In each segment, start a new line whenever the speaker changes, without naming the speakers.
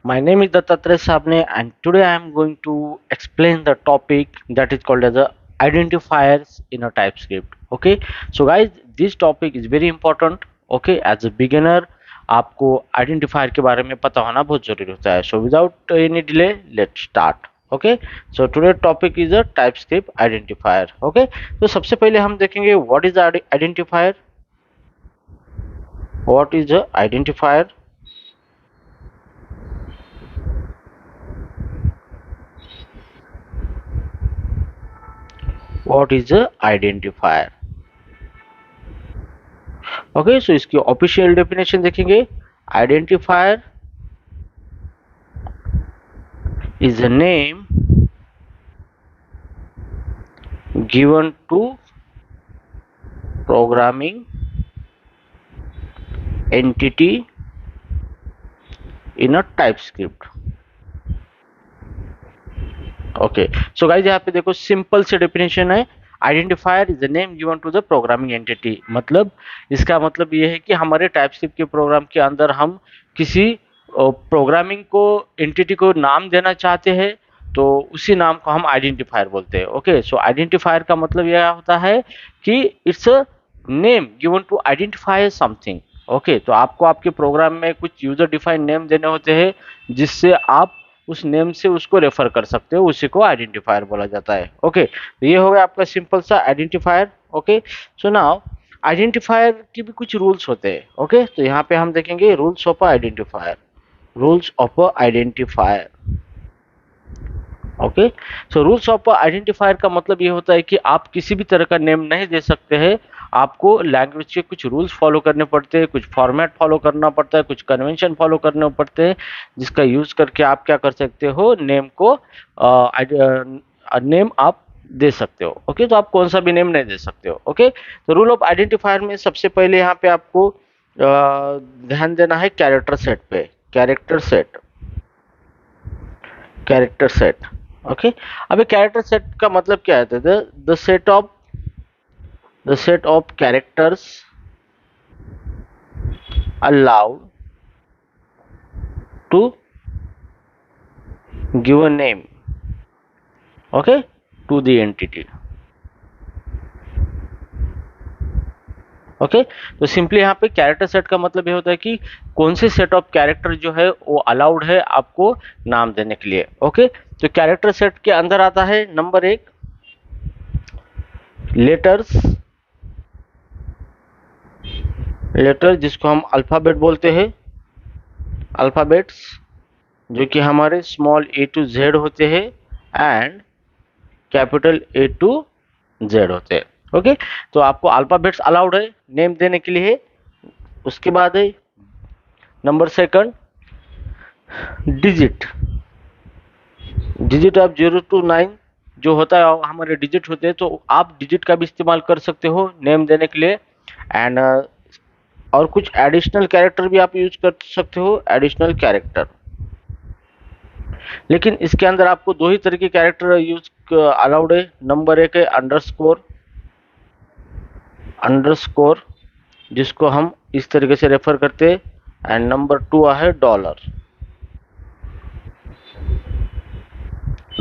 My name is Dattatreya Sabne and today I am going to explain the topic that is called as a identifiers in a TypeScript. Okay, so guys, this topic is very important. Okay, as a beginner आपको identifier के बारे में पता होना बहुत जरूरी होता है. So without any delay, let's start. Okay, so today topic is a TypeScript identifier. Okay, तो सबसे पहले हम देखेंगे what is the identifier. What is a identifier? What is a identifier? Okay so इसकी ऑफिशियल डेफिनेशन देखेंगे. Identifier is a name given to programming entity in a TypeScript. Okay so guys यहाँ पे देखो सिंपल से definition है. Identifier is the name given to the programming entity. मतलब इसका मतलब ये है कि हमारे टाइपस्क्रिप्ट के प्रोग्राम के अंदर हम किसी प्रोग्रामिंग को एंटिटी को नाम देना चाहते हैं तो उसी नाम को हम आइडेंटिफायर बोलते हैं. ओके सो आइडेंटिफायर का मतलब यह होता है कि it's a name given to identify something. Okay तो आपको आपके प्रोग्राम में कुछ यूजर डिफाइंड नेम देने होते हैं जिससे आप उस नेम से उसको रेफर कर सकते हो, उसी को आइडेंटिफायर बोला जाता है. ओके तो ये हो गया आपका सिंपल सा identifier. Okay so now identifier की भी कुछ रूल्स होते हैं. ओके तो यहाँ पे हम देखेंगे rules of identifier. Rules of identifier. Okay so rules of identifier का मतलब ये होता है कि आप किसी भी तरह का नेम नहीं दे सकते हैं. आपको लैंग्वेज के कुछ रूल्स फॉलो करने पड़ते हैं, कुछ फॉर्मेट फॉलो करना पड़ता है, कुछ कन्वेंशन फॉलो करने पड़ते हैं जिसका यूज करके आप क्या कर सकते हो, नेम को नेम आप दे सकते हो. ओके तो आप कौन सा भी नेम नहीं दे सकते हो. ओके तो रूल ऑफ आइडेंटिफायर में सबसे पहले यहाँ पे आपको ध्यान देना है कैरेक्टर सेट पे. Character set. Character set. Okay अभी कैरेक्टर सेट का मतलब क्या है? The set of characters allowed to give a name, okay, to the entity. Okay तो सिंपली यहाँ पे कैरेक्टर सेट का मतलब ये होता है कि कौन से सेट ऑफ कैरेक्टर जो है वो अलाउड है आपको नाम देने के लिए. ओके तो कैरेक्टर सेट के अंदर आता है नंबर 1 लेटर्स. लेटर जिसको हम अल्फाबेट बोलते हैं. अल्फाबेट्स जो कि हमारे स्मॉल ए टू जेड होते हैं and capital A to Z होते हैं. ओके तो आपको अल्फाबेट्स अलाउड है नेम देने के लिए. उसके बाद है number 2 digit. Digit of 0 to 9 जो होता है हमारे डिजिट होते हैं तो आप डिजिट का भी इस्तेमाल कर सकते हो नेम देने के लिए. एंड और कुछ एडिशनल कैरेक्टर भी आप यूज कर सकते हो. एडिशनल कैरेक्टर लेकिन इसके अंदर आपको 2 ही तरह के कैरेक्टर यूज अलाउड है. नंबर 1 है अंडरस्कोर. अंडरस्कोर जिसको हम इस तरीके से रेफर करते हैं. एंड नंबर 2 है डॉलर.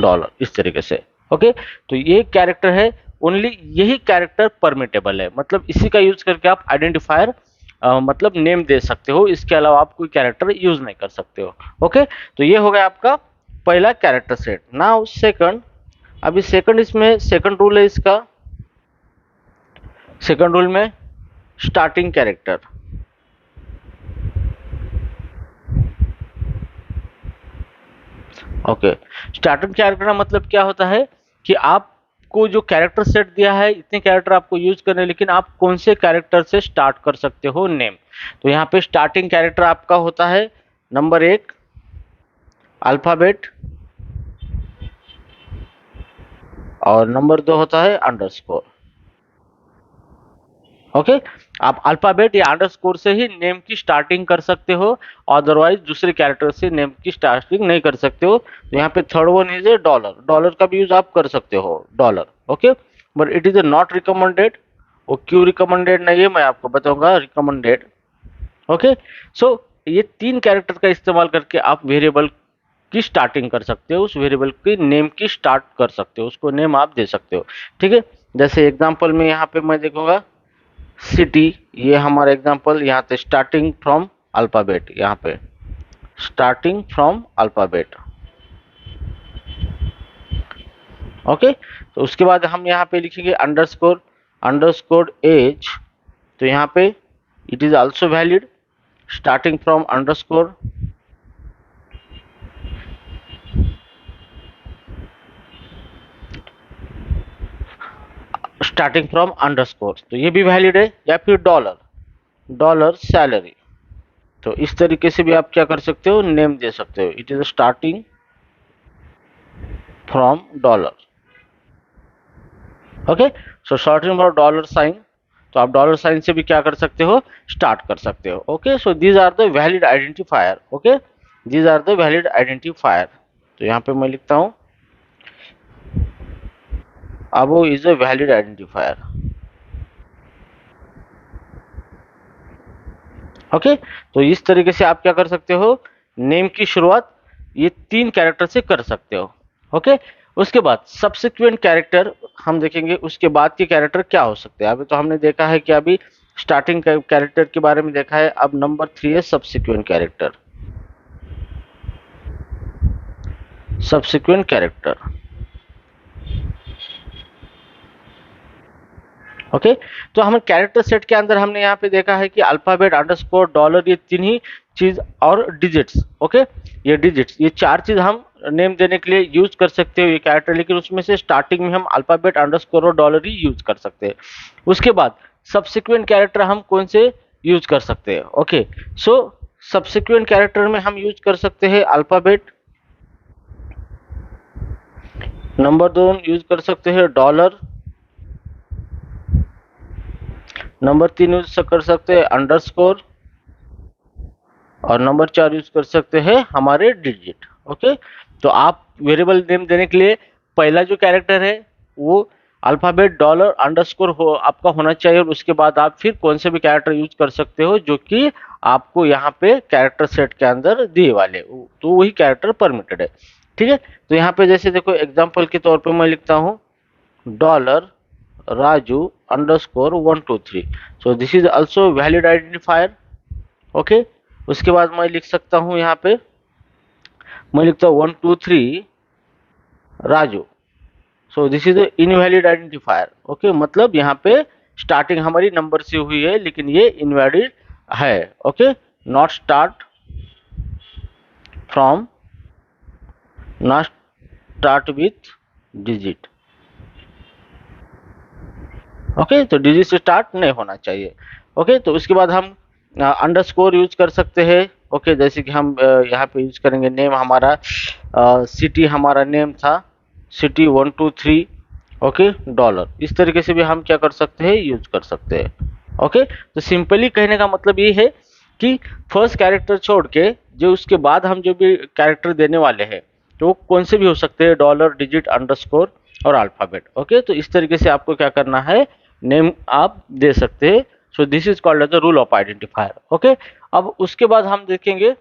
डॉलर इस तरीके से. ओके तो ये कैरेक्टर है. ओनली यही कैरेक्टर परमिटेबल है. मतलब इसी का यूज करके आप आइडेंटिफायर मतलब नेम दे सकते हो. इसके अलावा आप कोई कैरेक्टर यूज नहीं कर सकते हो. ओके तो ये हो गया आपका पहला कैरेक्टर सेट. Now second. अभी सेकंड इसमें सेकंड रूल है इसका. सेकंड रूल में starting character. Okay starting character का मतलब क्या होता है कि आपको जो कैरेक्टर सेट दिया है इतने कैरेक्टर आपको यूज करने, लेकिन आप कौन से कैरेक्टर से स्टार्ट कर सकते हो नेम. तो यहाँ पे स्टार्टिंग कैरेक्टर आपका होता है नंबर 1 अल्फाबेट और नंबर 2 होता है अंडरस्कोर. ओके आप अल्फाबेट या अंडरस्कोर से ही नेम की स्टार्टिंग कर सकते हो. अदरवाइज दूसरे कैरेक्टर से नेम की स्टार्टिंग नहीं कर सकते हो. तो यहाँ पे third one is dollar. Dollar का भी यूज आप कर सकते हो dollar. Okay but it is not recommended. वो क्यों रिकमेंडेड नहीं है मैं आपको बताऊंगा. रिकमेंडेड. ओके सो ये 3 कैरेक्टर का इस्तेमाल करके आप वेरिएबल की स्टार्टिंग कर सकते हो, उस वेरिएबल की नेम की स्टार्ट कर सकते हो, उसको नेम आप दे सकते हो। ठीक है, जैसे एग्जांपल में यहाँ पे मैं देखूंगा सिटी, ये हमारा एग्जांपल, यहाँ पे स्टार्टिंग फ्रॉम अल्फाबेट, यहाँ पे स्टार्टिंग फ्रॉम अल्फाबेट। ओके, तो उसके बाद हम यहाँ पे लिखेंगे अंडरस्कोर, अंडरस्कोर एज, तो यहाँ पे it is also valid, starting from underscore, starting from underscore, तो ये भी वैलिड है। या फिर डॉलर, डॉलर सैलरी, तो इस तरीके से भी आप क्या कर सकते हो, नेम दे सकते हो, it is starting from dollar. Okay, so starting from dollar sign, तो आप डॉलर साइन से भी क्या कर सकते हो, स्टार्ट कर सकते हो। Okay, so these are the valid identifier. Okay, these are the valid identifier. तो यहाँ पे मैं लिखता हूँ अबो is a valid identifier. Okay, तो इस तरीके से आप क्या कर सकते हो, नेम की शुरुआत ये 3 कैरेक्टर से कर सकते हो। ओके, उसके बाद सब्सिक्वेंट कैरेक्टर हम देखेंगे, उसके बाद के कैरेक्टर क्या हो सकते हैं। अभी तो हमने देखा है कि अभी स्टार्टिंग कैरेक्टर के बारे में देखा है, अब नंबर 3 है subsequent character. Subsequent character, okay, तो हम कैरेक्टर सेट के अंदर हमने यहाँ पे देखा है कि अल्फाबेट, अंडरस्कोर, डॉलर, ये 3 ही चीज, और डिजिट्स। ओके, ये डिजिट्स, ये 4 चीज हम नेम देने के लिए यूज कर सकते हो ये कैरेक्टर, लेकिन उसमें से स्टार्टिंग में हम अल्फाबेट, अंडरस्कोर और डॉलर ही यूज कर सकते हैं। उसके बाद सब्सिक्वेंट कैरेक्टर हम कौन से यूज कर सकते हैं। ओके, सो सब्सिक्वेंट कैरेक्टर में हम यूज कर सकते हैं अल्फाबेट, नंबर 2 यूज कर सकते हैं डॉलर, नंबर 3 यूज कर सकते हैं अंडरस्कोर, और नंबर 4 यूज कर सकते हैं हमारे डिजिट। ओके, तो आप वेरिएबल नेम देने के लिए पहला जो कैरेक्टर है वो अल्फाबेट, डॉलर, अंडरस्कोर हो आपका होना चाहिए, और उसके बाद आप फिर कौन से भी कैरेक्टर यूज कर सकते हो जो कि आपको यहाँ पे कैरेक्टर सेट के अंदर दिए वाले, तो वही कैरेक्टर परमिटेड है। ठीक है, तो यहाँ पे जैसे देखो एग्जाम्पल के तौर पे मैं लिखता हूँ dollar Raju underscore 123, so this is also valid identifier. Okay, उसके बाद मैं लिख सकता हूँ, यहाँ पे मैं लिखता हूँ 123 राजू, सो this is invalid identifier. Okay, मतलब यहाँ पे स्टार्टिंग हमारी नंबर से हुई है लेकिन ये इनवैलिड है। Okay, not start from, not start with digit. Okay, तो डिजिट से स्टार्ट नहीं होना चाहिए। ओके, तो उसके बाद हम अंडरस्कोर यूज कर सकते हैं। ओके, जैसे कि हम यहाँ पे यूज करेंगे नेम हमारा, सिटी हमारा नेम था सिटी 123, ओके, डॉलर, इस तरीके से भी हम क्या कर सकते हैं, यूज कर सकते हैं। ओके, तो सिंपली कहने का मतलब ये है कि फर्स्ट कैरेक्टर छोड़ के जो उसके बाद हम जो भी कैरेक्टर देने वाले हैं तो वो कौन से भी हो सकते हैं, डॉलर, डिजिट, अंडरस्कोर और अल्फाबेट। ओके, तो इस तरीके से आपको क्या करना है, नेम आप दे सकते हैं। So this is called as the rule of identifier. Okay, अब उसके बाद हम देखेंगे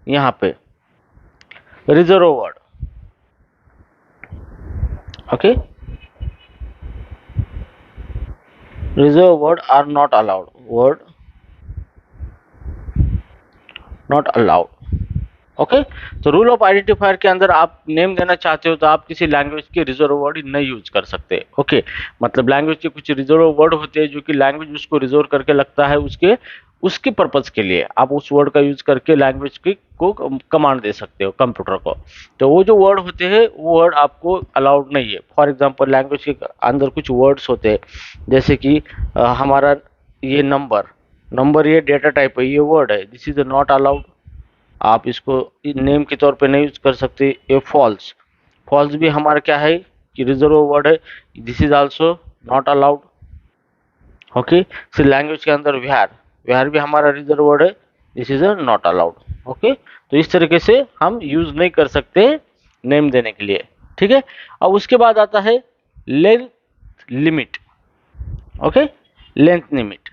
यहाँ पे reserve word. Okay, reserve word are not allowed, word not allowed. Okay, तो रूल ऑफ आइडेंटिफायर के अंदर आप नेम देना चाहते हो तो आप किसी लैंग्वेज के रिजर्व वर्ड नहीं यूज कर सकते। ओके, मतलब लैंग्वेज के कुछ रिजर्व वर्ड होते हैं जो कि लैंग्वेज उसको रिजर्व करके लगता है उसके उसके पर्पज के लिए, आप उस वर्ड का यूज करके लैंग्वेज की को कमांड दे सकते हो कंप्यूटर को। तो वो जो वर्ड होते हैं वो वर्ड आपको अलाउड नहीं है। फॉर एग्जांपल लैंग्वेज के अंदर कुछ वर्ड्स होते हैं, जैसे कि हमारा ये नंबर, नंबर ये डेटा टाइप है, ये वर्ड है, दिस इज नॉट अलाउड, आप इसको नेम के तौर पे नहीं यूज कर सकते। ये फॉल्स, फॉल्स भी हमारा क्या है कि रिजर्व वर्ड है, this is also not allowed. Okay, फिर लैंग्वेज के अंदर व्यार, व्यार भी हमारा रिजर्व वर्ड है, this is not allowed. Okay, तो इस तरीके से हम यूज नहीं कर सकते नेम देने के लिए। ठीक है, अब उसके बाद आता है length limit. Okay, length limit,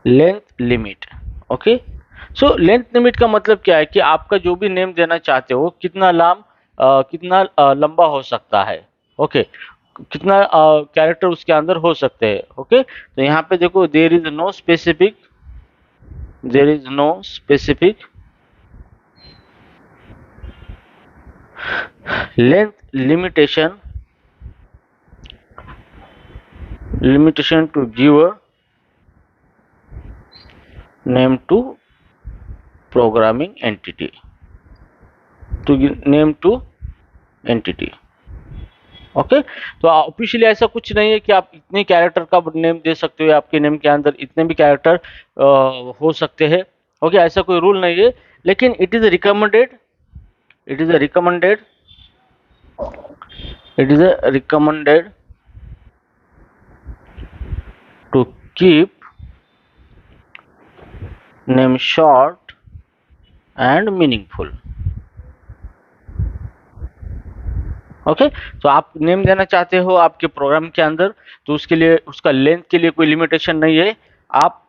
length limit. Okay, so length limit का मतलब क्या है कि आपका जो भी नेम देना चाहते हो कितना लंबा हो सकता है। ओके, कितना कैरेक्टर उसके अंदर हो सकते हैं। ओके, तो यहाँ पे देखो there is no specific length limitation to give a name to programming entity okay, तो ऑफिशियली ऐसा कुछ नहीं है कि आप इतने कैरेक्टर का नेम दे सकते हो, आपके नेम के अंदर इतने भी कैरेक्टर हो सकते हैं। ओके, ऐसा कोई रूल नहीं है, लेकिन it is a recommended to keep name short and meaningful. Okay, तो आप नेम देना चाहते हो आपके प्रोग्राम के अंदर, तो उसके लिए उसका लेंथ के लिए कोई लिमिटेशन नहीं है, आप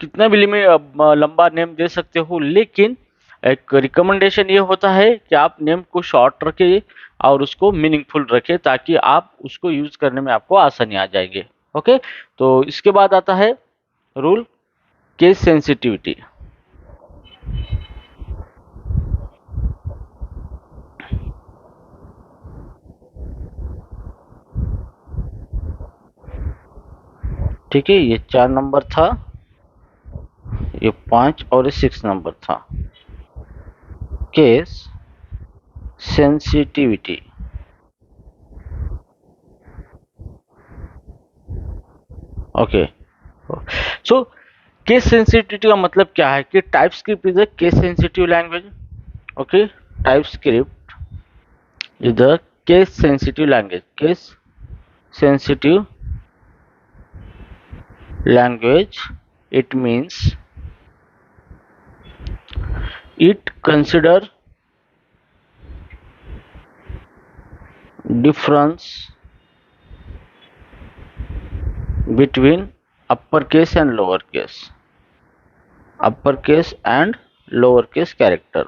कितना भी लंबा नेम दे सकते हो, लेकिन एक रिकमेंडेशन ये होता है कि आप नेम को शॉर्ट रखें और उसको मीनिंगफुल रखें, ताकि आप उसको यूज करने में आपको आसानी आ जाएगी। ओके, तो इसके बाद आता है रूल केस सेंसिटिविटी। ठीक है, ये 4 नंबर था, ये 5 और ये 6 नंबर था। Case sensitivity. Okay, so case sensitivity का मतलब क्या है कि TypeScript is a case sensitive language. Okay, TypeScript is a case sensitive language. Case sensitive language, it means it consider difference between uppercase and lowercase character।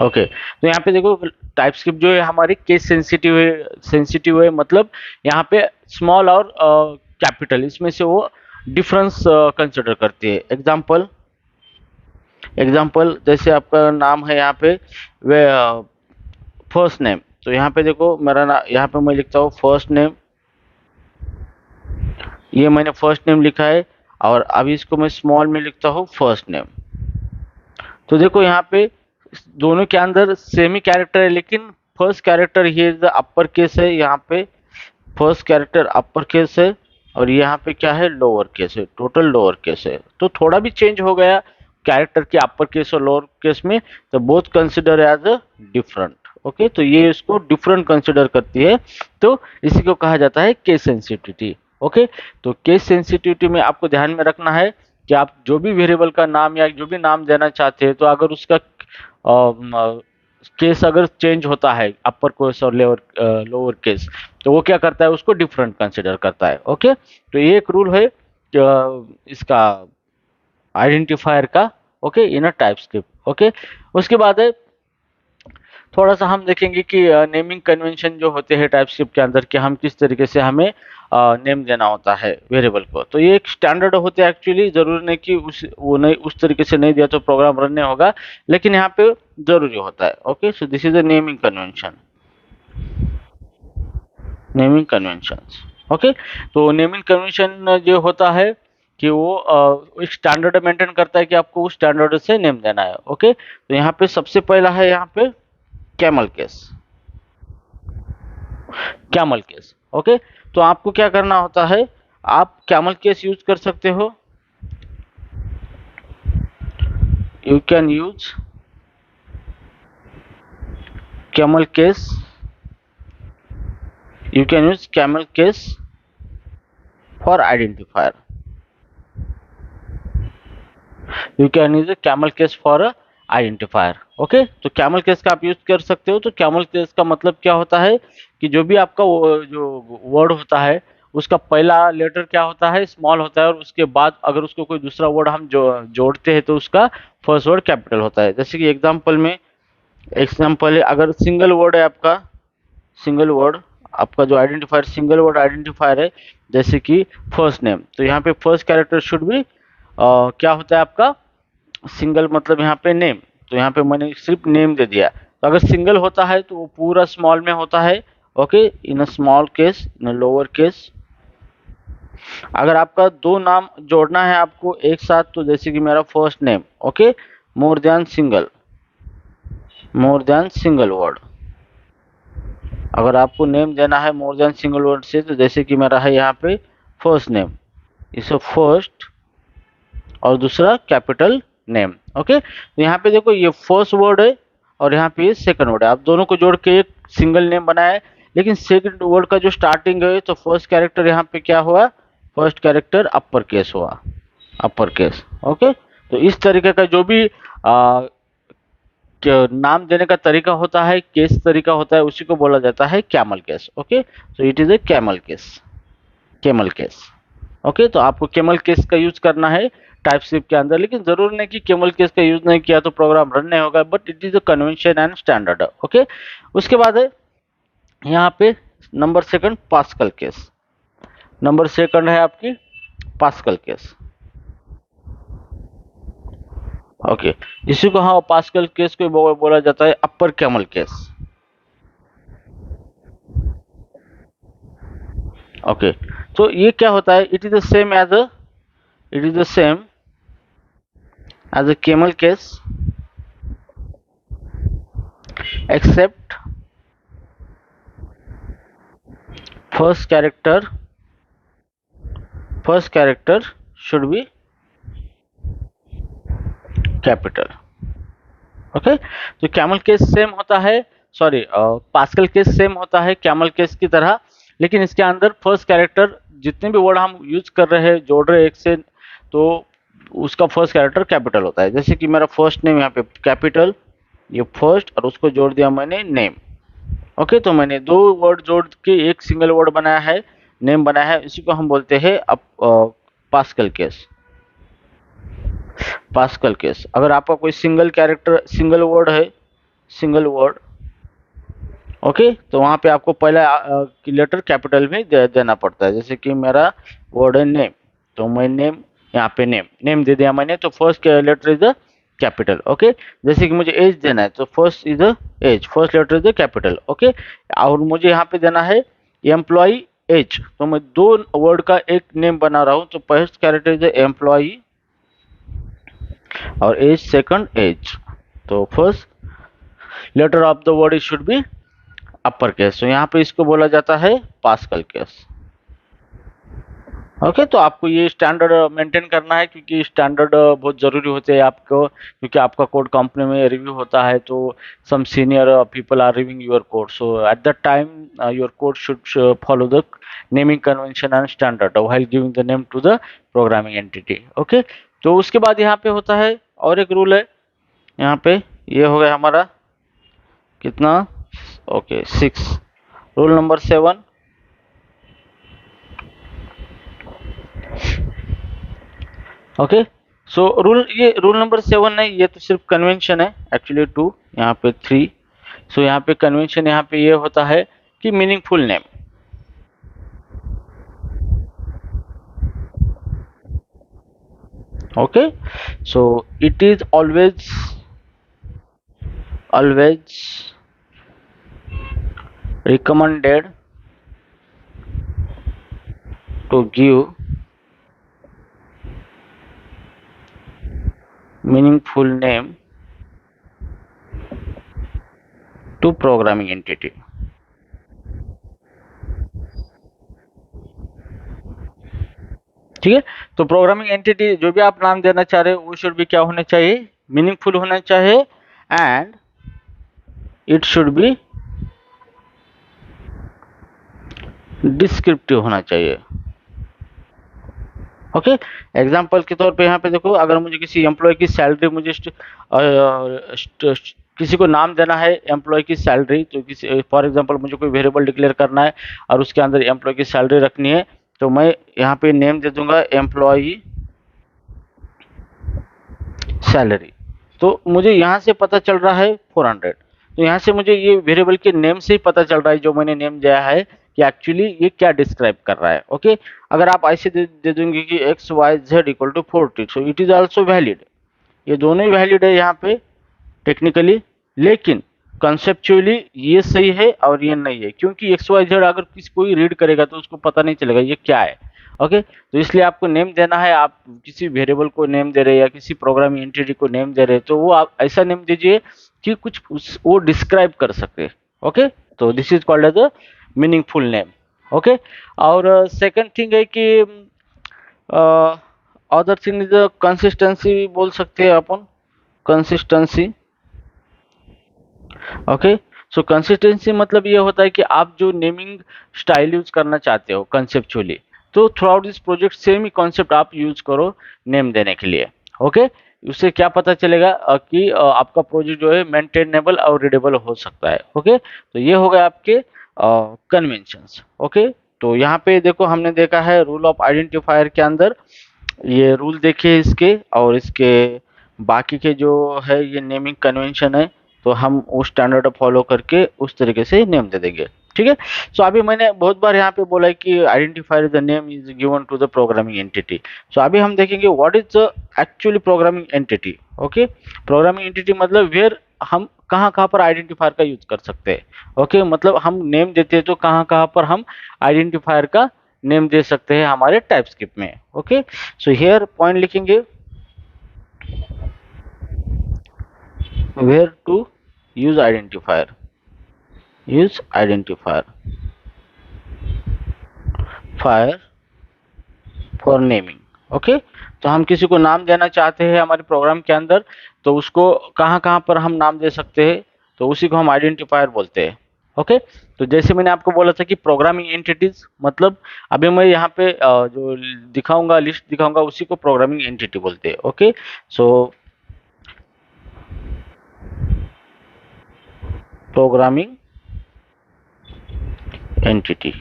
Okay, तो यहाँ पे देखो TypeScript जो है हमारी केस सेंसिटिव है, मतलब यहाँ पे स्मॉल और कैपिटल इसमें से वो डिफरेंस कंसिडर करती है। एग्जाम्पल जैसे आपका नाम है यहाँ पे वे फर्स्ट नेम, तो यहाँ पे देखो मेरा नाम, यहाँ पे मैं लिखता हूँ फर्स्ट नेम, ये मैंने फर्स्ट नेम लिखा है, और अभी इसको मैं स्मॉल में लिखता हूँ फर्स्ट नेम। तो देखो यहाँ पे दोनों के अंदर सेम ही कैरेक्टर है, लेकिन first character here the upper case है, यहाँ पे फर्स्ट कैरेक्टर अपर केस है, और यहाँ पे क्या है लोअर केस है, टोटल लोअर केस है। तो थोड़ा भी चेंज हो गया कैरेक्टर के अपर केस और लोअर केस में, तो both consider as a different. Okay, तो ये इसको डिफरेंट कंसिडर करती है, तो इसी को कहा जाता है केस सेंसिटिविटी। ओके, तो केस सेंसिटिविटी में आपको ध्यान में रखना है कि आप जो भी वेरिएबल का नाम या जो भी नाम देना चाहते हैं, तो अगर उसका केस अगर चेंज होता है अपर केस और लोअर केस, तो वो क्या करता है उसको डिफरेंट कंसिडर करता है। ओके, तो ये एक रूल है इसका आइडेंटिफायर का। Okay, in a TypeScript. Okay, उसके बाद है थोड़ा सा हम देखेंगे कि नेमिंग कन्वेंशन जो होते हैं टाइपस्क्रिप्ट के अंदर, कि हम किस तरीके से हमें नेम देना होता है वेरिएबल को। तो ये एक स्टैंडर्ड होते हैं एक्चुअली, जरूरी नहीं कि उस तरीके से नहीं दिया तो प्रोग्राम रन नहीं होगा, लेकिन यहाँ पे जरूरी होता है। Okay, so this is a naming conventions. Okay, तो नेमिंग कन्वेंशन जो होता है कि वो एक स्टैंडर्ड मेंटेन करता है कि आपको उस स्टैंडर्ड से नेम देना है। ओके, तो यहाँ पे सबसे पहला है यहाँ पे कैमल केस। ओके, तो आपको क्या करना होता है, आप कैमल केस यूज कर सकते हो, you can use camel case, for identifier, you can use a camel case for identifier. Okay, तो कैमल केस का आप यूज कर सकते हो। तो कैमल केस का मतलब क्या होता है कि जो भी आपका जो वर्ड होता है उसका पहला लेटर क्या होता है, स्मॉल होता है, और उसके बाद अगर उसको कोई दूसरा वर्ड हम जोड़ते हैं तो उसका फर्स्ट वर्ड कैपिटल होता है। जैसे कि एग्जाम्पल है, अगर सिंगल वर्ड है आपका, सिंगल वर्ड आपका जो आइडेंटिफायर सिंगल वर्ड आइडेंटिफायर है, जैसे कि फर्स्ट नेम, तो यहाँ पे फर्स्ट कैरेक्टर शुड भी क्या होता है आपका सिंगल, मतलब यहाँ पे नेम। तो यहाँ पे मैंने सिर्फ नेम दे दिया। तो अगर सिंगल होता है तो वो पूरा स्मॉल में होता है। Okay, in a small case, in a lower case. अगर आपका दो नाम जोड़ना है आपको एक साथ, तो जैसे कि मेरा first name, okay, more than single word. अगर आपको नेम देना है मोर देन सिंगल वर्ड से, तो जैसे कि मेरा है यहाँ पे फर्स्ट नेम, इसे फर्स्ट और दूसरा कैपिटल नेम। ओके, तो यहाँ पे देखो ये फर्स्ट वर्ड है और यहाँ पे ये सेकंड वर्ड है, आप दोनों को जोड़ के एक सिंगल नेम बनाया है। लेकिन सेकंड वर्ड का जो स्टार्टिंग है तो फर्स्ट कैरेक्टर यहाँ पे क्या हुआ, फर्स्ट कैरेक्टर अपर केस हुआ, अपर केस। ओके, तो इस तरीके का जो भी नाम देने का तरीका होता है, केस तरीका होता है, उसी को बोला जाता है कैमल केस। ओके, तो it is a camel case, camel case. Okay, तो आपको कैमल केस का यूज करना है टाइपस्क्रिप्ट के अंदर, लेकिन जरूरी नहीं कि कैमल केस का यूज नहीं किया तो प्रोग्राम रन नहीं होगा, but it is a convention and standard. Okay, उसके बाद है यहाँ पे number second pascal case. Number second है आपकी पास्कल केस। ओके, इसी को हाँ पास्कल केस को बोला जाता है अपर कैमल केस। ओके, तो ये क्या होता है, it is the same as a it is the same as a camel case, except first character should be capital। Okay, तो कैमल केस सेम होता है, सॉरी पास्कल केस सेम होता है कैमल केस की तरह, लेकिन इसके अंदर फर्स्ट कैरेक्टर जितने भी वर्ड हम यूज कर रहे हैं जोड़ रहे हैं एक से, तो उसका फर्स्ट कैरेक्टर कैपिटल होता है। जैसे कि मेरा फर्स्ट नेम यहाँ पे कैपिटल, ये फर्स्ट, और उसको जोड़ दिया मैंने नेम। ओके, तो मैंने दो वर्ड जोड़ के एक सिंगल वर्ड बनाया है, नेम बनाया है, इसी को हम बोलते हैं पास्कल केस। पास्कल केस, अगर आपका कोई सिंगल कैरेक्टर सिंगल वर्ड है, सिंगल वर्ड, ओके, तो वहां पे आपको पहला लेटर कैपिटल में देना पड़ता है। जैसे कि मेरा वर्ड है नेम, तो मैं नेम, यहाँ पे नेम दे दिया मैंने, तो first letter is the capital. Okay, जैसे कि मुझे एज देना है तो first is the age, first letter is the capital. Okay, और मुझे यहाँ पे देना है एम्प्लॉय एज, तो मैं दो वर्ड का एक नेम बना रहा हूँ, तो first character is the employ और एज सेकंड एज, तो first letter of the word should be upper case. तो यहाँ पे इसको बोला जाता है पास्कल केस। ओके, तो आपको ये स्टैंडर्ड मेंटेन करना है, क्योंकि स्टैंडर्ड बहुत ज़रूरी होते हैं आपको, क्योंकि आपका कोड कंपनी में रिव्यू होता है, तो some senior people are reviewing your code, so at that time your code should follow the naming convention and standard while giving the name to the programming entity. Okay, तो उसके बाद यहाँ पे होता है और एक रूल है, यहाँ पे ये हो गया हमारा कितना, okay 6। Rule number 7, okay, so rule number 7 है, ये तो सिर्फ कन्वेंशन है, एक्चुअली 2, यहाँ पे 3। सो यहाँ पे कन्वेंशन यहाँ पे ये होता है कि meaningful name. Okay, so it is always recommended to give meaningful name to programming entity। ठीक है, तो प्रोग्रामिंग एंटिटी जो भी आप नाम देना चाह रहे हो वो शुड भी क्या होना चाहिए, मीनिंगफुल होना चाहिए, and it should be descriptive होना चाहिए। ओके, एग्जाम्पल के तौर पे यहाँ पे देखो, अगर मुझे किसी एम्प्लॉय की सैलरी मुझे किसी को नाम देना है एम्प्लॉय की सैलरी, तो किसी फॉर एग्जांपल मुझे कोई वेरिएबल डिक्लेयर करना है और उसके अंदर एम्प्लॉय की सैलरी रखनी है, तो मैं यहाँ पे नेम दे दूंगा एम्प्लॉय सैलरी। तो मुझे यहाँ से पता चल रहा है 400, तो यहाँ से मुझे ये वेरिएबल के नेम से ही पता चल रहा है, जो मैंने नेम दिया है कि एक्चुअली ये क्या डिस्क्राइब कर रहा है। ओके, अगर आप ऐसे दे देंगे कि X Y Z equal to 40, so it is also valid, ये दोनों ही वैलिड है यहाँ पे टेक्निकली, लेकिन कंसेप्चुअली ये सही है और ये नहीं है, क्योंकि एक्स वाई जेड अगर किसी कोई रीड करेगा तो उसको पता नहीं चलेगा ये क्या है। ओके, तो इसलिए आपको नेम देना है, आप किसी वेरिएबल को नेम दे रहे हैं या किसी प्रोग्रामिंग एंटिटी को नेम दे रहे हैं, तो वो आप ऐसा नेम दीजिए कि कुछ वो डिस्क्राइब कर सके। ओके, तो this is called as a meaningful name. Okay, और सेकंड थिंग है कि अदर थिंग इज कंसिस्टेंसी, बोल सकते हैं अपन कंसिस्टेंसी। ओके, सो कंसिस्टेंसी मतलब ये होता है कि आप जो नेमिंग स्टाइल यूज करना चाहते हो कंसेप्चुअली, तो through out this project same he concept आप यूज करो नेम देने के लिए। ओके, उससे क्या पता चलेगा कि आपका प्रोजेक्ट जो है मेंटेनेबल और रीडेबल हो सकता है। ओके, तो ये हो गए आपके कन्वेंशंस। ओके, तो यहाँ पे देखो हमने देखा है रूल ऑफ आइडेंटिफायर के अंदर, ये रूल देखिए इसके, और इसके बाकी के जो है ये नेमिंग कन्वेंशन है, तो हम उस स्टैंडर्ड फॉलो करके उस तरीके से नेम दे देंगे। ठीक है, सो अभी मैंने बहुत बार यहाँ पे बोला है कि identifier the name is given to the programming entity. So अभी हम देखेंगे what is the actually programming entity. Okay, programming entity मतलब वेयर हम कहाँ कहाँ पर आइडेंटिफायर का यूज कर सकते हैं। ओके, मतलब हम नेम देते हैं तो कहाँ कहाँ पर हम आइडेंटिफायर का नेम दे सकते हैं हमारे टाइपस्क्रिप्ट में। ओके, सो हियर पॉइंट लिखेंगे where to use identifier, use identifier fire for naming। Okay, तो हम किसी को नाम देना चाहते हैं हमारे प्रोग्राम के अंदर, तो उसको कहाँ कहाँ पर हम नाम दे सकते हैं, तो उसी को हम आइडेंटिफायर बोलते हैं। ओके, तो जैसे मैंने आपको बोला था कि प्रोग्रामिंग एंटिटीज मतलब, अभी मैं यहाँ पे जो दिखाऊंगा लिस्ट दिखाऊंगा उसी को प्रोग्रामिंग एंटिटी बोलते हैं। Okay, so programming entity.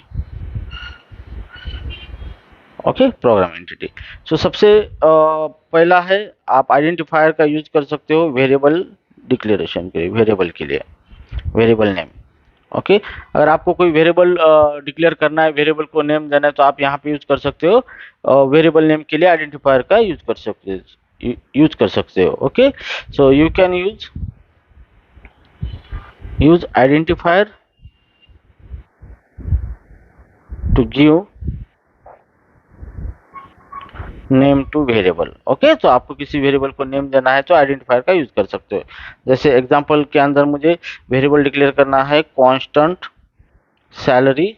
Okay, program entity. So सबसे पहला है, आप आइडेंटिफायर का यूज कर सकते हो वेरिएबल डिक्लेरेशन के लिए, वेरिएबल के लिए, वेरिएबल नेम। ओके, अगर आपको कोई वेरिएबल डिक्लेयर करना है, वेरिएबल को नेम देना है, तो आप यहाँ पे यूज कर सकते हो वेरिएबल नेम के लिए आइडेंटिफायर का यूज कर सकते हो। Okay, so you can use identifier to give name to variable. Okay, तो आपको किसी वेरिएबल को नेम देना है तो आइडेंटिफायर का यूज कर सकते हो। जैसे एग्जांपल के अंदर मुझे वेरिएबल डिक्लेयर करना है कांस्टेंट सैलरी,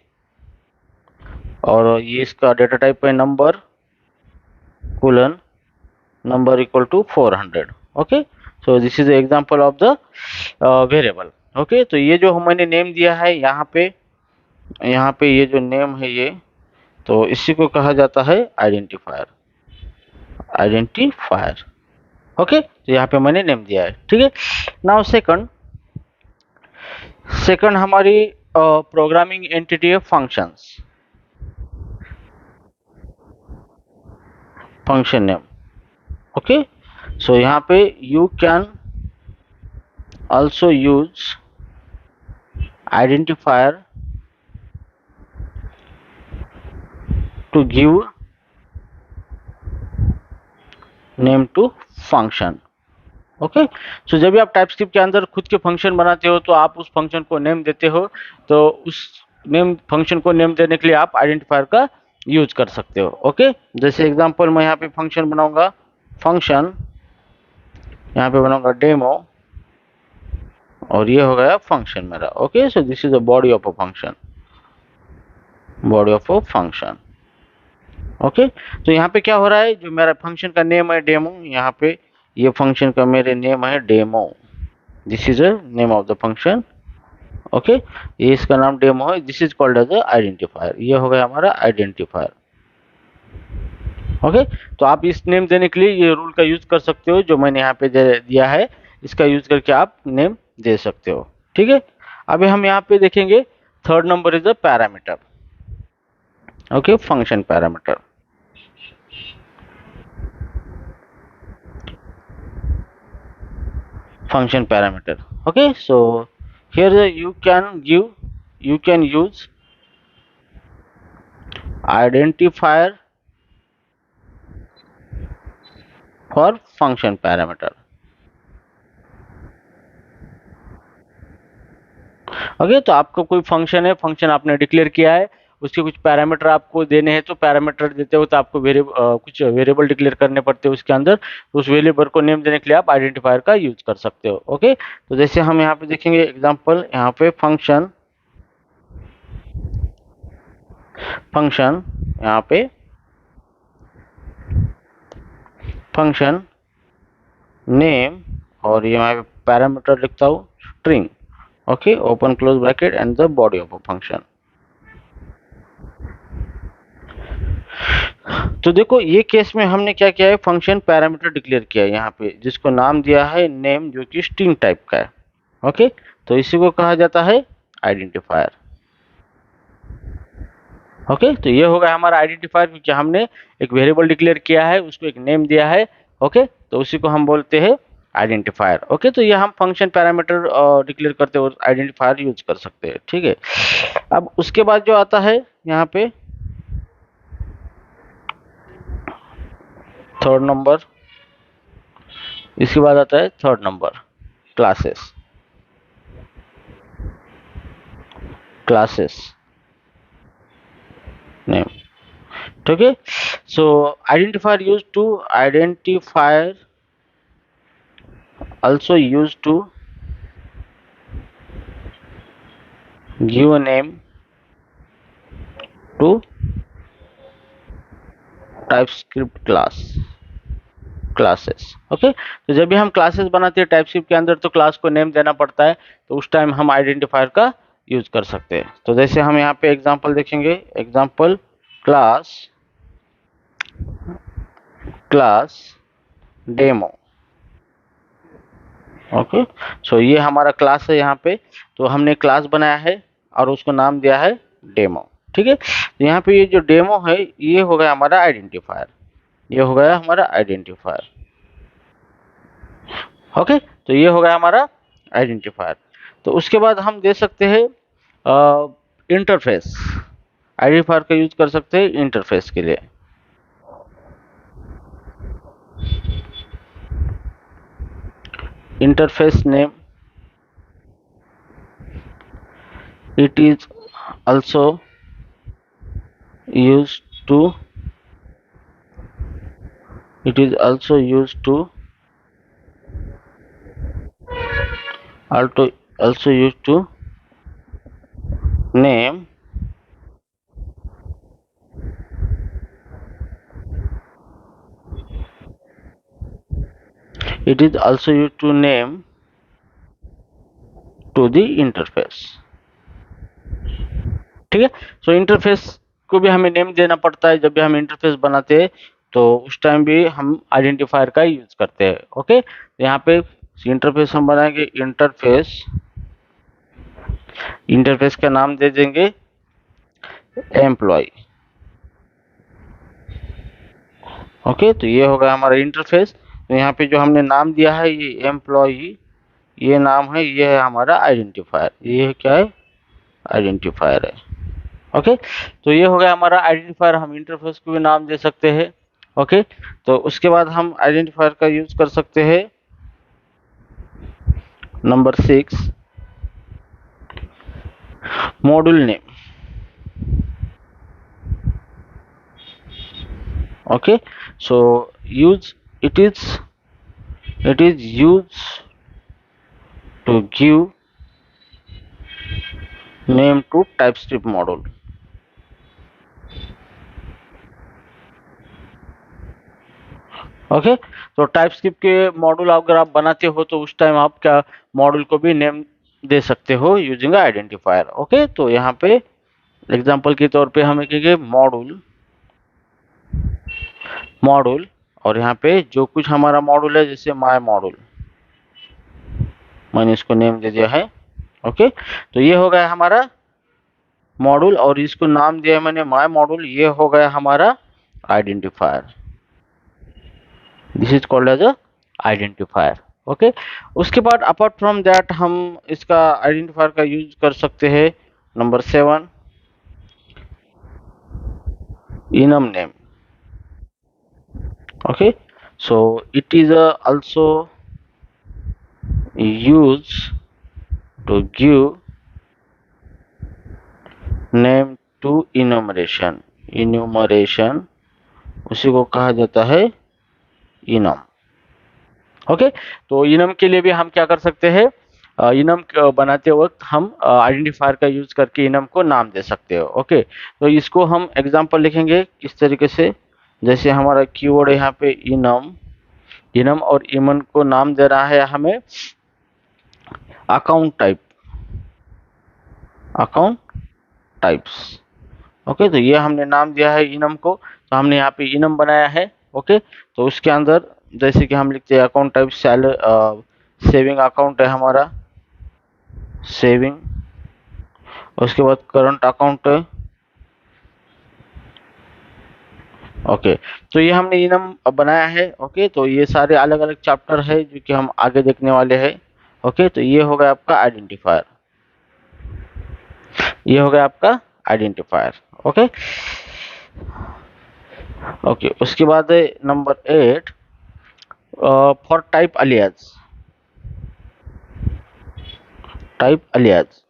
और ये इसका डेटा टाइप है number colon number equal to 400। Okay, so this is example of the variable. Okay, तो ये जो मैंने नेम दिया है यहाँ पे ये जो नेम है ये, तो इसी को कहा जाता है आइडेंटिफायर, आइडेंटिफायर। ओके, तो यहाँ पे मैंने नेम दिया है। ठीक है, नाउ सेकंड हमारी प्रोग्रामिंग एंटिटी है functions, function name. Okay, so यहाँ पे you can also use identifier to give name to function। Okay, so जब भी आप टाइपस्क्रिप्ट के अंदर खुद के फंक्शन बनाते हो तो आप उस फंक्शन को नेम देते हो, तो उस फंक्शन को नेम देने के लिए आप आइडेंटिफायर का यूज कर सकते हो। ओके, जैसे एग्जांपल मैं यहाँ पे फंक्शन बनाऊंगा, फंक्शन यहाँ पे बनाऊंगा डेमो, और ये हो गया फंक्शन मेरा। Okay, so this is the body of a function, body of a function. Okay, तो यहाँ पे क्या हो रहा है, जो मेरा फंक्शन का नेम है डेमो, यहाँ पे ये फंक्शन का मेरे नेम है demo, this is a name of the function. Okay, ये इसका नाम डेमो है, this is called as a identifier, ये हो गया हमारा आइडेंटिफायर। ओके, तो आप इस नेम देने के लिए ये रूल का यूज कर सकते हो जो मैंने यहाँ पे दिया है, इसका यूज करके आप नेम दे सकते हो। ठीक है, अभी हम यहाँ पे देखेंगे third number is a parameter. Okay, function parameter. Function parameter. Okay, so here you can use identifier for function parameter. Okay, तो आपका कोई फंक्शन है, फंक्शन आपने डिक्लेयर किया है, उसके कुछ पैरामीटर आपको देने हैं, तो पैरामीटर देते हो तो आपको कुछ वेरिएबल डिक्लेयर करने पड़ते हैं उसके अंदर, तो उस वेरिएबल को नेम देने के लिए आप आइडेंटिफायर का यूज कर सकते हो। ओके, तो जैसे हम यहाँ पे देखेंगे एग्जांपल, यहाँ पे फंक्शन यहाँ पे फंक्शन नेम, और ये मैं पैरामीटर लिखता हूँ string. Okay, open close bracket and the body of a function. तो देखो ये केस में हमने क्या किया है, फंक्शन पैरामीटर डिक्लेयर किया है यहाँ पे, जिसको नाम दिया है नेम, जो कि स्ट्रिंग टाइप का है। ओके, तो इसी को कहा जाता है आइडेंटिफायर। ओके, तो ये होगा हमारा आइडेंटिफायर, क्योंकि हमने एक वेरिएबल डिक्लेयर किया है, उसको एक नेम दिया है। ओके, तो उसी को हम बोलते हैं आइडेंटिफायर। ओके, तो ये हम फंक्शन पैरामीटर डिक्लेयर करते हुए आइडेंटिफायर यूज कर सकते हैं। ठीक है, अब उसके बाद जो आता है यहाँ पे थर्ड नंबर, इसके बाद आता है थर्ड नंबर क्लासेस। नेम। ठीक है, so identifier use to identifier also used to give a name to TypeScript classes. Okay, तो जब भी हम क्लासेस बनाते हैं टाइपस्क्रिप्ट के अंदर, तो क्लास को नेम देना पड़ता है, तो उस टाइम हम आइडेंटिफायर का यूज कर सकते हैं। तो जैसे हम यहाँ पे एग्जांपल देखेंगे, एग्जांपल क्लास डेमो। ओके, सो ये हमारा क्लास है यहाँ पे, तो हमने क्लास बनाया है और उसको नाम दिया है डेमो। ठीक है, तो यहाँ पे ये जो डेमो है, ये हो गया हमारा आइडेंटिफायर, ये हो गया हमारा आइडेंटिफायर। ओके, तो ये हो गया हमारा आइडेंटिफायर। तो उसके बाद हम दे सकते हैं इंटरफेस। आइडेंटिफायर का यूज कर सकते हैं इंटरफेस के लिए। Interface name, it is also used to also used to name it is also used to name to the interface। ठीक है, सो इंटरफेस को भी हमें नेम देना पड़ता है, जब भी हम इंटरफेस बनाते हैं तो उस टाइम भी हम आइडेंटिफायर का यूज करते हैं। ओके, यहाँ पे इंटरफेस हम बनाएंगे, इंटरफेस का नाम दे देंगे एम्प्लॉय। ओके, तो ये होगा हमारा इंटरफेस। तो यहाँ पे जो हमने नाम दिया है ये एम्प्लॉय, ये नाम है, ये है हमारा आइडेंटिफायर। ये क्या है, आइडेंटिफायर है। ओके, तो ये हो गया हमारा आइडेंटिफायर। हम इंटरफेस को भी नाम दे सकते हैं। ओके, तो उसके बाद हम आइडेंटिफायर का यूज कर सकते हैं number 6, module name. okay, so it is used to give name to TypeScript module। Okay, तो टाइपस्क्रिप्ट के मॉड्यूल अगर आप बनाते हो तो उस टाइम आप क्या मॉड्यूल को भी नेम दे सकते हो यूजिंग आइडेंटिफायर। ओके, तो यहाँ पे एग्जांपल के तौर पे हम लिखेंगे मॉड्यूल मॉड्यूल, और यहाँ पे जो कुछ हमारा मॉड्यूल है, जैसे माय मॉड्यूल, मैंने इसको नेम दे दिया है। ओके, तो ये हो गया हमारा मॉड्यूल, और इसको नाम दिया है मैंने माय मॉड्यूल। ये हो गया हमारा identifier, this is called as a identifier. Okay, उसके बाद अपार्ट फ्रॉम दैट हम इसका आइडेंटिफायर का यूज कर सकते हैं। Number 7, enum name. Okay, so it is also used to give name to enumeration, enumeration उसी को कहा जाता है enum। ओके, तो enum के लिए भी हम क्या कर सकते हैं, enum बनाते वक्त हम आइडेंटिफायर का यूज करके enum को नाम दे सकते हो। ओके, तो इसको हम एग्जांपल लिखेंगे किस तरीके से, जैसे हमारा कीवर्ड है यहाँ पे enum, enum और enum को नाम दे रहा है हमें account type, account types. Okay, तो ये हमने नाम दिया है इनम को, तो हमने यहाँ पे इनम बनाया है। ओके, तो उसके अंदर जैसे कि हम लिखते हैं अकाउंट टाइप सेविंग अकाउंट है हमारा, सेविंग, उसके बाद करंट अकाउंट है। ओके, तो ये हमने इनम बनाया है। ओके, तो ये सारे अलग अलग चैप्टर है जो कि हम आगे देखने वाले हैं। ओके, तो ये हो गया आपका आइडेंटिफायर, ये हो गया आपका आइडेंटिफायर। ओके, ओके, उसके बाद number 8, for type alias, type alias,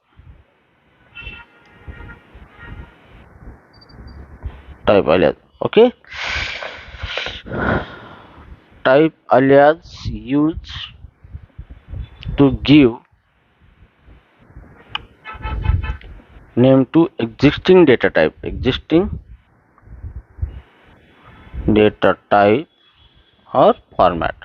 type alias. Okay, type alias use to give name to existing data type, existing data type और फॉर्मेट।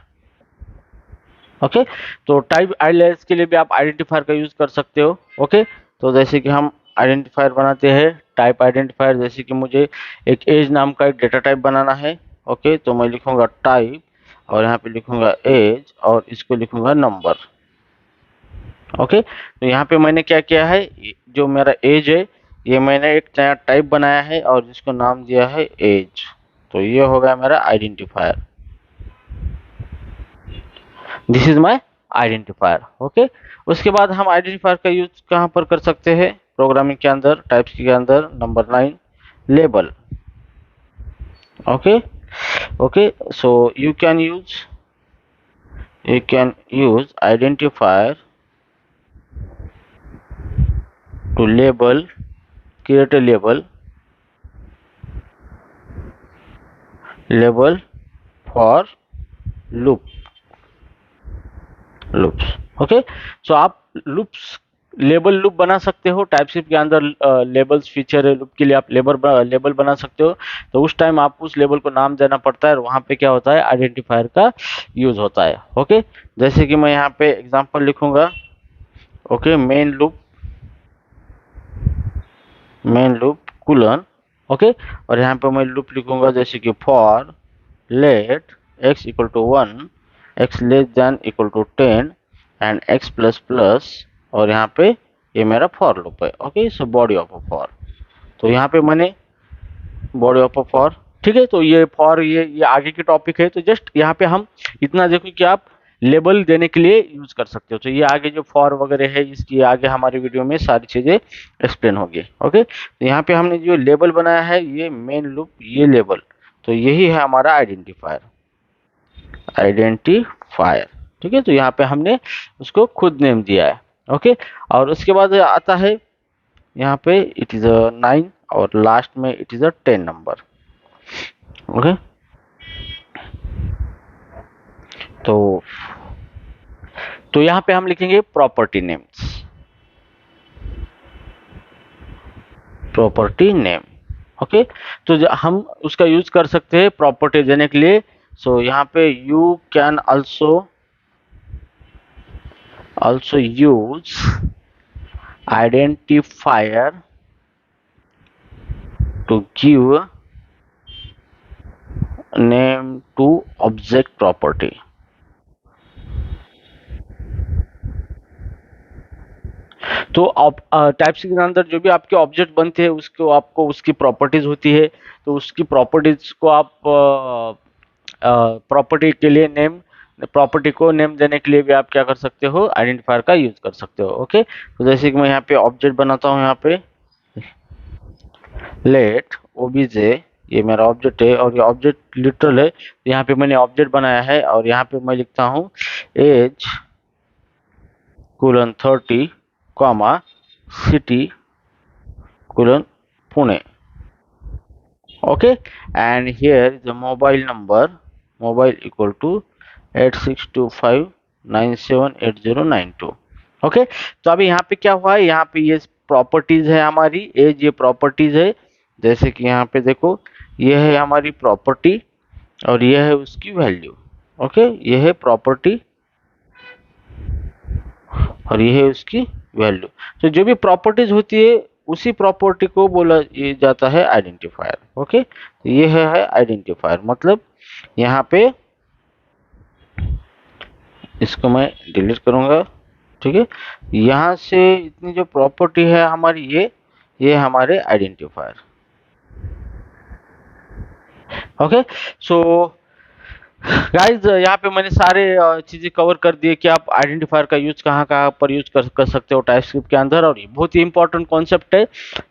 ओके, तो टाइप अलियास के लिए भी आप आइडेंटिफायर का यूज कर सकते हो। ओके, तो जैसे कि हम आइडेंटिफायर बनाते हैं टाइप आइडेंटिफायर, जैसे कि मुझे एक एज नाम का एक डेटा टाइप बनाना है। ओके, तो मैं लिखूंगा टाइप और यहाँ पे लिखूंगा एज और इसको लिखूंगा नंबर। ओके, तो यहाँ पे मैंने क्या किया है, जो मेरा एज है ये मैंने एक नया टाइप बनाया है और जिसको नाम दिया है एज, तो ये हो गया मेरा identifier, this is my identifier. Okay, उसके बाद हम आइडेंटिफायर का यूज कहाँ पर कर सकते हैं प्रोग्रामिंग के अंदर, टाइप्स के अंदर। Number 9, label. Okay, okay, so you can use identifier to label, create a label for loops। Okay, so आप लूप्स, लेबल लूप बना सकते हो टाइपस्क्रिप्ट के अंदर। लेबल्स फीचर है लूप के लिए, आप लेबल बना सकते हो। तो उस टाइम आपको उस लेबल को नाम देना पड़ता है और वहाँ पे क्या होता है, आइडेंटिफायर का यूज होता है। ओके, जैसे कि मैं यहाँ पे एग्जांपल लिखूंगा। Okay, main loop colon. Okay, और यहाँ पे मैं लूप लिखूंगा जैसे कि for let x equal to 1, x less than equal to 10 and x plus plus, और यहाँ पे ये मेरा फॉर लूप है। Okay, so body of a for, तो यहाँ पे मैंने बॉडी ऑफ अ फॉर। ठीक है, तो ये फॉर ये आगे की टॉपिक है, तो जस्ट यहाँ पे हम इतना देखो कि आप लेबल देने के लिए यूज कर सकते हो। तो ये आगे जो फॉर वगैरह है इसकी आगे हमारी वीडियो में सारी चीजें एक्सप्लेन होगी। ओके, तो यहाँ पे हमने जो लेबल बनाया है ये मेन लूप, ये लेबल, तो यही है हमारा आइडेंटिफायर, आइडेंटिफायर। ठीक है, तो यहाँ पे हमने उसको खुद नेम दिया है। ओके, और उसके बाद आता है यहाँ पे इट इज 9 और लास्ट में इट इज 10 नंबर। ओके, तो यहाँ पे हम लिखेंगे property names, property name. Okay, तो हम उसका यूज कर सकते हैं प्रॉपर्टी देने के लिए। सो यहाँ पे you can also use identifier to give name to object property. तो आप टाइपस्क्रिप्ट के अंदर जो भी आपके ऑब्जेक्ट बनते हैं उसको आपको उसकी प्रॉपर्टीज होती है, तो उसकी प्रॉपर्टीज को आप प्रॉपर्टी के लिए नेम, प्रॉपर्टी को नेम देने के लिए भी आप क्या कर सकते हो, आइडेंटिफायर का यूज कर सकते हो। ओके, तो जैसे कि मैं यहाँ पे ऑब्जेक्ट बनाता हूँ, यहाँ पे लेट ओबीजे, ये मेरा ऑब्जेक्ट है और ये ऑब्जेक्ट लिटरल है, तो यहाँ पे मैंने ऑब्जेक्ट बनाया है और यहाँ पे मैं लिखता हूँ age colon 30 comma city colon Pune. Okay, and here is the mobile number, mobile equal to 8625978092। Okay, तो अभी यहाँ पे क्या हुआ है, यहाँ पे ये प्रॉपर्टीज है हमारी एज, ये प्रॉपर्टीज है, जैसे कि यहाँ पे देखो ये है हमारी प्रॉपर्टी और ये है उसकी वैल्यू। ओके, ये है प्रॉपर्टी और ये है उसकी वैल्यू। तो जो भी प्रॉपर्टीज होती है उसी प्रॉपर्टी को बोला ये जाता है आइडेंटिफायर। ओके, तो ये है आइडेंटिफायर, मतलब यहाँ पे इसको मैं डिलीट करूंगा। ठीक है, यहाँ से इतनी जो प्रॉपर्टी है हमारी, ये हमारे आइडेंटिफायर। ओके, सो गाइज यहाँ पे मैंने सारे चीजें कवर कर दिए कि आप आइडेंटिफायर का यूज कहाँ कहाँ पर यूज कर सकते हो टाइपस्क्रिप्ट के अंदर, और ये बहुत ही इंपॉर्टेंट कॉन्सेप्ट है।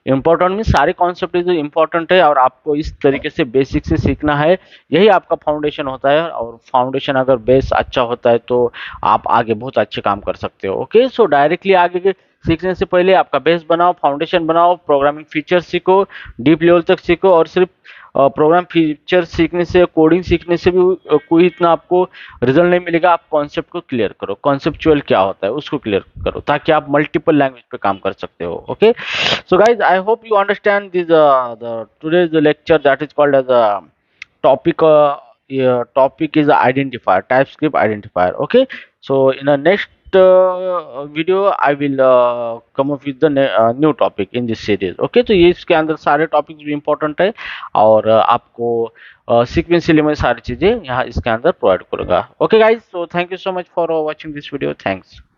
इंपॉर्टेंट मीन सारे कॉन्सेप्ट जो इंपॉर्टेंट है और आपको इस तरीके से बेसिक से सीखना है, यही आपका फाउंडेशन होता है, और फाउंडेशन अगर बेस अच्छा होता है तो आप आगे बहुत अच्छे काम कर सकते हो। ओके, सो डायरेक्टली आगे के सीखने से पहले आपका बेस बनाओ, फाउंडेशन बनाओ, प्रोग्रामिंग फीचर सीखो, डीप लेवल तक सीखो, और सिर्फ प्रोग्राम फीचर सीखने से, कोडिंग सीखने से भी कोई इतना आपको रिजल्ट नहीं मिलेगा। आप कॉन्सेप्ट को क्लियर करो, कॉन्सेप्चुअल क्या होता है उसको क्लियर करो, ताकि आप मल्टीपल लैंग्वेज पे काम कर सकते हो। Okay, so guys I hope you understand this the today's lecture that is called as a topic topic is identifier, typescript identifier. Okay, so in the next video I will come up with the new topic in this series. Okay, तो ये इसके अंदर सारे topics भी important है, और आपको sequentially मैं सारी चीजें यहाँ इसके अंदर प्रोवाइड करूंगा। Okay guys, so thank you so much for watching this video. Thanks.